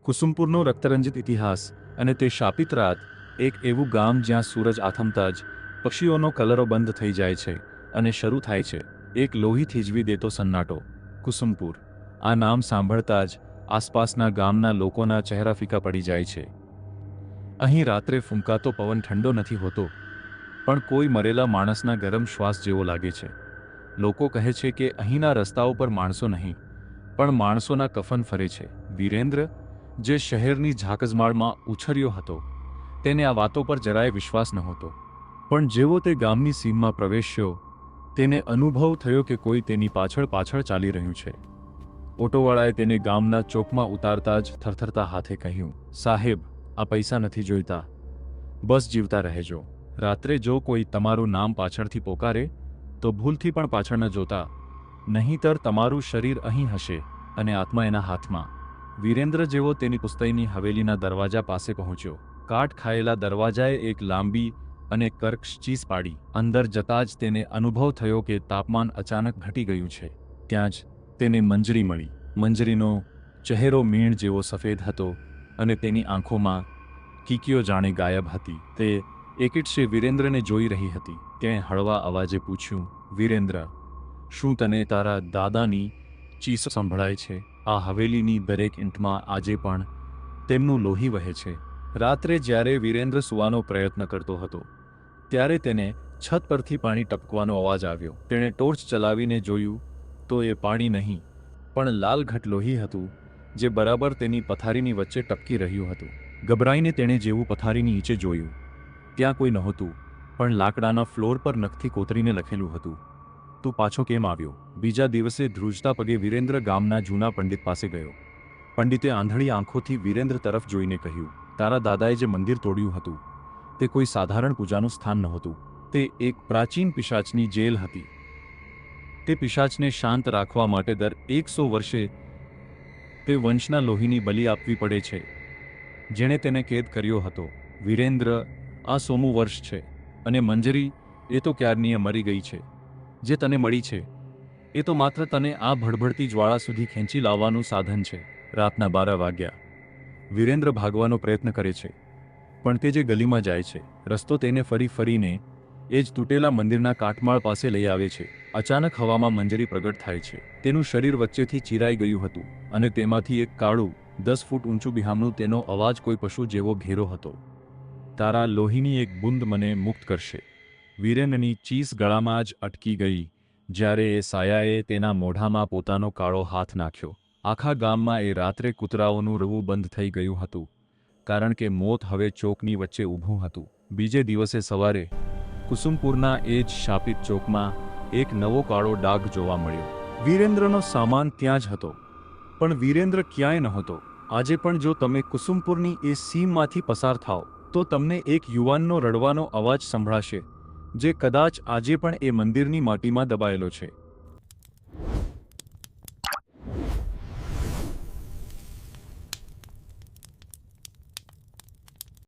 કુસુમપુરનો રક્તરંજિત ઇતિહાસ અને તે શાપિત રાત, એક એવું ગામ જ્યાં સૂરજ આથમતા જ પક્ષીઓનો કલરો બંધ થઈ જાય છે અને શરૂ થાય છે એક લોહી થીજવી દેતો સન્નાટો. કુસુમપુર. આ નામ સાંભળતા જ આસપાસના ગામના લોકોના ચહેરા ફીકા પડી જાય છે. અહીં રાત્રે ફૂંકાતો પવન ઠંડો નથી હોતો, પણ કોઈ મરેલા માણસના ગરમ શ્વાસ જેવો લાગે છે. લોકો કહે છે કે અહીંના રસ્તાઓ પર માણસો નહીં, પણ માણસોના કફન ફરે છે. વીરેન્દ્ર, જે શહેરની ઝાકઝમાળમાં ઉછર્યો હતો, તેને આ વાતો પર જરાય વિશ્વાસ નહોતો. પણ જેવો તે ગામની સીમમાં પ્રવેશ્યો, તેને અનુભવ થયો કે કોઈ તેની પાછળ પાછળ ચાલી રહ્યું છે. ઓટોવાળાએ તેને ગામના ચોકમાં ઉતારતા જ થરથરતા હાથે કહ્યું, સાહેબ, આ પૈસા નથી જોઈતા, બસ જીવતા રહેજો. રાત્રે જો કોઈ તમારું નામ પાછળથી પોકારે તો ભૂલથી પણ પાછળ ન જોતા, નહીંતર તમારું શરીર અહીં હશે અને આત્મા એના હાથમાં. વીરેન્દ્ર જેવો તેની પુસ્તૈની હવેલીના દરવાજા પાસે પહોંચ્યો. કાટ ખાયેલા દરવાજાએ એક લાંબી અને કર્કશ ચીસ પાડી. અંદર જતાં જ તેને અનુભવ થયો કે તાપમાન અચાનક ઘટી ગયું છે. ત્યાં જ તેને મંજરી મળી. મંજરીનો ચહેરો મીણ જેવો સફેદ હતો અને તેની આંખોમાં કીકીઓ જાણે ગાયબ હતી. તે એકીટશે વીરેન્દ્રને જોઈ રહી હતી. તેણે હળવા અવાજે પૂછ્યું, વીરેન્દ્ર, શું તને તારા દાદાની ચીસ સંભળાય છે? આ હવેલીની દરેક ઈંટમાં આજે પણ તેમનું લોહી વહે છે. રાત્રે જ્યારે વીરેન્દ્ર સૂવાનો પ્રયત્ન કરતો હતો, ત્યારે તેને છત પરથી પાણી ટપકવાનો અવાજ આવ્યો. તેણે ટોર્ચ ચલાવીને જોયું તો એ પાણી નહીં, પણ લાલઘટ લોહી હતું, જે બરાબર તેની પથારીની વચ્ચે ટપકી રહ્યું હતું. ગભરાઈને તેણે જેવું પથારીની નીચે જોયું, ત્યાં કોઈ નહોતું, પણ લાકડાના ફ્લોર પર નખથી કોતરીને લખેલું હતું, તું પાછો કેમ આવ્યો? બીજા દિવસે ધ્રુજતા પગે વીરેન્દ્ર ગામના જૂના પંડિત પાસે ગયો. પંડિતે આંધળી આંખોથી વીરેન્દ્ર તરફ જોઈને કહ્યું, તારા દાદાએ જે મંદિર તોડ્યું હતું, તે કોઈ સાધારણ પૂજાનું સ્થાન નહોતું. તે એક પ્રાચીન પિશાચની જેલ હતી. તે પિશાચને શાંત રાખવા માટે દર 100 વર્ષે તે વંશના લોહીની બલિ આપવી પડે છે, જેણે તેને કેદ કર્યો હતો. વીરેન્દ્ર, આ 100મું વર્ષ છે, અને મંજરી, એ તો ક્યારની મરી ગઈ છે. જે તને મળી છે, એ તો માત્ર તને આ ભડભડતી જ્વાળા સુધી ખેંચી લાવવાનું સાધન છે. રાતના 12 વાગ્યા. વીરેન્દ્ર ભાગવાનો પ્રયત્ન કરે છે, પણ તે જે ગલીમાં જાય છે, રસ્તો તેને ફરી ફરીને એ જ તૂટેલા મંદિરના કાટમાળ પાસે લઈ આવે છે. અચાનક હવામાં મંજરી પ્રગટ થાય છે. તેનું શરીર વચ્ચેથી ચીરાઈ ગયું હતું અને તેમાંથી એક કાળું 10 ફૂટ ઊંચું બિહામણું, તેનો અવાજ કોઈ પશુ જેવો ઘેરો હતો. તારા લોહીની એક બૂંદ મને મુક્ત કરશે. વીરેન્દ્રની ચીસ ગળામાં જ અટકી ગઈ જ્યારે એ સાયાએ તેના મોઢામાં પોતાનો કાળો હાથ નાખ્યો. આખા ગામમાં એ રાત્રે કૂતરાઓનું રવવું બંધ થઈ ગયું હતું, કારણ કે મોત હવે ચોકની વચ્ચે ઊભું હતું. બીજે દિવસે સવારે કુસુમપુરના એ જ શાપિત ચોકમાં એક નવો કાળો ડાઘ જોવા મળ્યો. વીરેન્દ્રનો સામાન ત્યાં જ હતો, પણ વીરેન્દ્ર ક્યાંય નહોતો. આજે પણ જો તમે કુસુમપુરની એ સીમમાંથી પસાર થાઓ, તો તમને એક યુવાનનો રડવાનો અવાજ સંભળાશે, જે કદાચ આજે પણ એ મંદિરની માટીમાં દબાયેલો છે.